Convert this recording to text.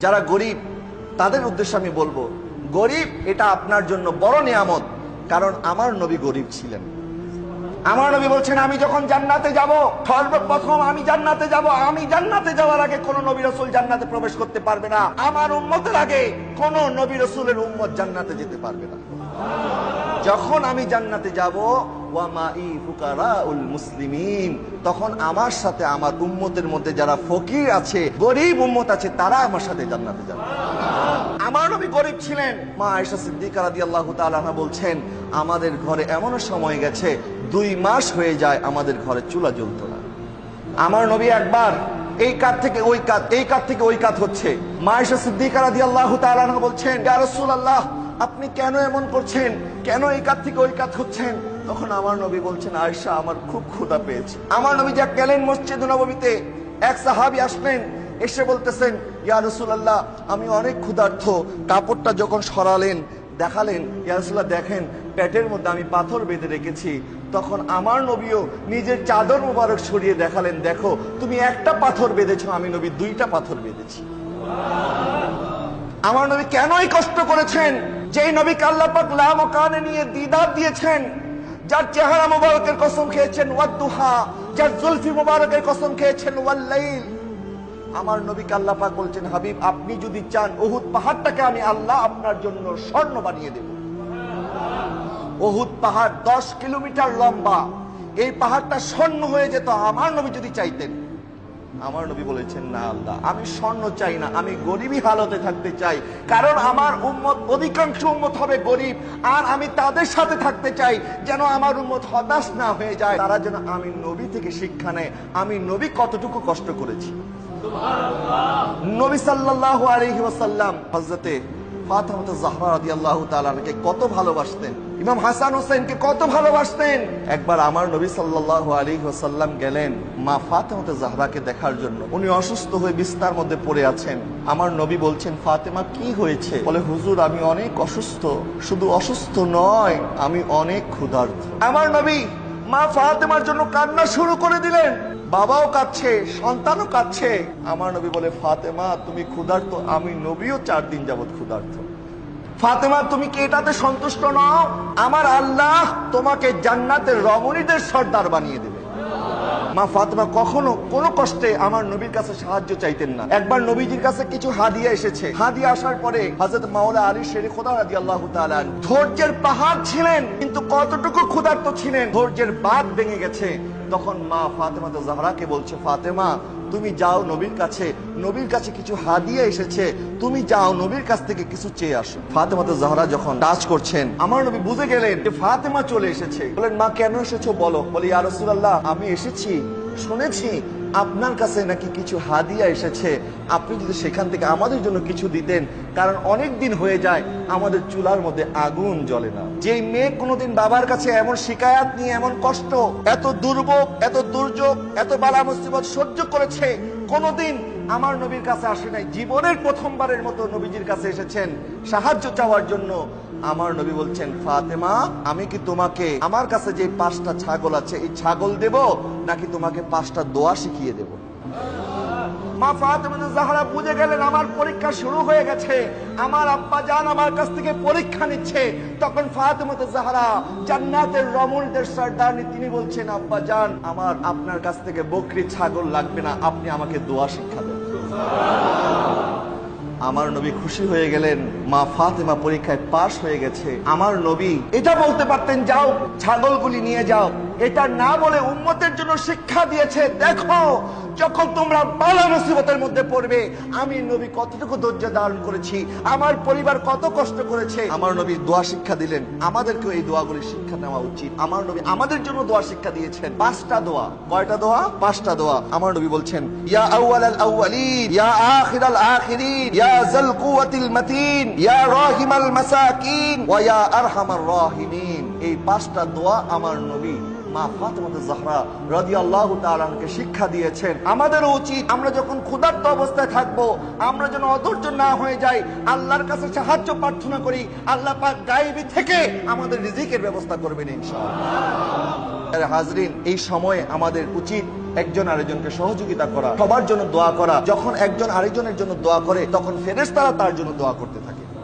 যারা গরিব তাদের উদ্দেশ্যে আমি বলবো, গরিব এটা আপনার জন্য বড় নিয়ামত, কারণ আমার নবী গরিব ছিলেন। আমার নবী বলছেন, আমি যখন জান্নাতে যাব, সর্বপ্রথম আমি জান্নাতে যাব, আমি জান্নাতে যাওয়ার আগে কোন নবী রাসূল জান্নাতে প্রবেশ করতে পারবে না, আমার উম্মতের আগে কোন নবী রাসূলের উম্মত জান্নাতে যেতে পারবে না। যখন আমি জান্নাতে যাব, ওয়া মাই ফুকারাউল মুসলিমিন, তখন আমার সাথে আমার উম্মতের মধ্যে যারা ফকির আছে, গরিব উম্মত আছে, তারা আমার সাথে জান্নাতে যাবে। আমার নবী গরিব ছিলেন। মা আয়েশা সিদ্দিকা রাদিয়াল্লাহু তাআলা আনহা বলছেন, আমাদের ঘরে এমন সময় গেছে 2 মাস হয়ে যায় আমাদের ঘরে চুলা জ্বলতো না। আমার নবী একবার এই কাত থেকে ওই কাত, এই কাত থেকে ওই কাত হচ্ছে। মা আয়েশা সিদ্দিকা রাদিয়াল্লাহু তাআলা আনহা বলছেন, ইয়া রাসূলুল্লাহ, আপনি কেন এমন করছেন, কেন এই কাত থেকে ওই কাত হচ্ছেন? তখন আমার নবী বলছেন, আয়েশা, আমার খুব ক্ষুধা পেয়েছে। আমার নবী যা গেলেন মসজিদ নববীতে, এক সাহাবী আসলেন, এসে বলতেছেন, ইয়া রাসূলুল্লাহ, আমি অনেক ক্ষুধার্ত। কাপড়টা যখন সরালেন, দেখালেন, ইয়া রাসূলুল্লাহ দেখেন, পেটের মধ্যে আমি পাথর বেঁধে রেখেছি। তখন আমার নবীও নিজের চাদর মোবারক সরিয়ে দেখালেন, দেখো তুমি একটা পাথর বেঁধেছো, আমি নবী 2টা পাথর বেঁধেছি। আমার নবী কেনই কষ্ট করেছেন? যেই নবীকে আল্লাহ পাক লাম ও কানে নিয়ে দিদার দিয়েছেন, যার চেহারা মোবারকের কসম খেয়েছেন ওয়াদুহা, যার জুলফি মোবারকের কসম খেয়েছেন ওয়াল্লাইল। আমার নবীকে আল্লাহ পাক বলছেন, হাবিব, আপনি যদি চান উহুদ পাহাড়টাকে আমি আল্লাহ আপনার জন্য স্বর্ণ বানিয়ে দেব। উহুদ পাহাড় 10 কিলোমিটার লম্বা, এই পাহাড়টা স্বর্ণ হয়ে যেত আমার নবী যদি চাইতেন। আমার নবী বলেছেন, না আল্লাহ, আমি স্বর্ণ চাই না, আমি গরিবই হালতে থাকতে চাই, কারণ আমার উম্মত, অধিকাংশ উম্মত হবে গরিব, আর আমি তাদের সাথে থাকতে চাই যেন আমার উম্মত হতাশ না হয়ে যায়, তারা যেন আমি নবী থেকে শিক্ষা নেয়, আমি নবী কতটুকু কষ্ট করেছি। নবী সাল্লাল্লাহু আলাইহি ওয়াসাল্লাম হযরতে ফাতেমা জাহরা রাদিয়াল্লাহু তাআলা আনহাকে কত ভালোবাসতেন, ইমাম হাসান হোসেনকে কত ভালোবাসতেন। একবার আমার নবী সাল্লাল্লাহু আলাইহি ওয়াসাল্লাম গেলেন মা ফাতেমা জাহরাকে দেখার জন্য। উনি অসুস্থ হয়ে বিছানার মধ্যে পড়ে আছেন। আমার নবী বলছেন, ফাতেমা কি হয়েছে? বলে, হুজুর, আমি অনেক অসুস্থ, শুধু অসুস্থ নয়, আমি অনেক ক্ষুধার্ত। আমার নবী মা ফাতেমার জন্য কান্না শুরু করে দিলেন। বাবাও কাঁদছে, সন্তানও কাঁদছে। আমার নবী বলে, ফাতেমা, তুমি ক্ষুধার্ত, আমি নবীও 4 দিন যাবত ক্ষুধার্ত। ফাতেমা, তুমি কি এটাতে সন্তুষ্ট নও? আমার আল্লাহ তোমাকে জান্নাতের রমণীদের সর্দার বানিয়ে দেবে। মা ফাতেমা কখনো কোনো কষ্টে আমার নবীর কাছে সাহায্য চাইতেন না। একবার নবীজির কাছে কিছু হাদিয়া এসেছে। হাদিয়া আসার পরে হযরত মাওলা আলী শের খোদা রাদিয়াল্লাহু তাআলা ধৈর্যের পাহাড় ছিলেন, কিন্তু কতটুকু ক্ষুধার্ত ছিলেন, ধৈর্যের বাঁধ ভেঙে গেছে। তখন মা ফাতেমা জাহরাকে বলছে, ফাতেমা, তুমি যাও নবীর কাছে, নবীর কাছে কিছু হাদিয়া এসেছে, তুমি যাও নবীর কাছ থেকে কিছু চেয়ে আসো। ফাতেমা জাহরা যখন কাজ করছেন, আমার নবী বুঝে গেলেন যে ফাতেমা চলে এসেছে। বলেন, মা কেন এসেছো বলো। বলে, ইয়া রাসূলুল্লাহ, আমি এসেছি, শুনেছি আপনার কাছে নাকি কিছু হাদিয়া এসেছে, আপনি যদি সেখান থেকে আমাদের জন্য কিছু দিতেন, কারণ অনেক দিন হয়ে যায় আমাদের চুলার মধ্যে আগুন জ্বলে না। যেই মেয়ে কোনোদিন বাবার কাছে এমন শিকায়াত নিয়ে, এমন কষ্ট, এত দুর্ভোগ, এত দুর্যোগ, এত বালা মুসিবত সহ্য করেছে, কোনোদিন আমার নবীর কাছে আসে নাই, জীবনের প্রথমবারের মতো নবীজির কাছে এসেছেন সাহায্য চাওয়ার জন্য। আমার নবী বলছেন, ফাতেমা, আমি কি তোমাকে আমার কাছে যে 5টা ছাগল আছে, এই ছাগল দেব, নাকি তোমাকে 5টা দোয়া শিখিয়ে দেব? মা ফাতেমা জাহরা বুঝে গেলেন আমার পরীক্ষা শুরু হয়ে গেছে, আমার আব্বা জান আমার কাছ থেকে পরীক্ষা নিচ্ছে। তখন ফাতেমা জাহরা, জান্নাতের রমণীদের সর্দারনি, তিনি বলছেন, আব্বা জান, আমার আপনার কাছ থেকে বকরি ছাগল লাগবে না, আপনি আমাকে দোয়া শিক্ষা দেন। আমার নবী খুশি হয়ে গেলেন, মা ফাতেমা পরীক্ষায় পাশ হয়ে গেছে। আমার নবী এটা বলতে পারতেন, যাও ছাগলগুলি নিয়ে যাও, এটা না বলে উম্মতের জন্য শিক্ষা দিয়েছে, দেখো যখন তোমরা বালা মুসিবতের মধ্যে পড়বে, আমি নবী কতটুকু ধৈর্য ধারণ করেছি, আমার পরিবার কত কষ্ট করেছে। আমার নবী দোয়া শিক্ষা দিলেন, আমাদেরকেও এই দোয়াগুলি শিক্ষা নেওয়া উচিত। আমার নবী আমাদের জন্য দোয়া শিক্ষা দিয়েছেন 5টা দোয়া। কয়টা দোয়া? 5টা দোয়া। আমার নবী বলছেন, ইয়া আউয়ালাল আউয়ালিন, ইয়া আখিরাল আখিরিন, ইয়া যাল কুওয়াতিল মাতিন, ইয়া রাহিমাল মাসাকিন, ওয়া ইয়া আরহামার রাহিমিন। এই 5টা দোয়া আমার নবী মা ফাতেমা জাহরা রাদিয়াল্লাহু তাআলা আনহাকে শিক্ষা দিয়েছেন। আমাদেরও উচিত, আমরা যখন ক্ষুধার্ত অবস্থায় থাকবো, আমরা যেন অধৈর্য না হয়ে যাই, আল্লাহর কাছে সাহায্য প্রার্থনা করি, আল্লাহ পাক গায়েবী থেকে আমাদের রিজিকের ব্যবস্থা করবেন ইনশাআল্লাহ। হাজরিন, এই সময়ে আমাদের উচিত একজন আরেকজনকে সহযোগিতা করা, সবার জন্য দোয়া করা। যখন একজন আরেকজনের জন্য দোয়া করে তখন ফেরেশতারা তার জন্য দোয়া করতে থাকে।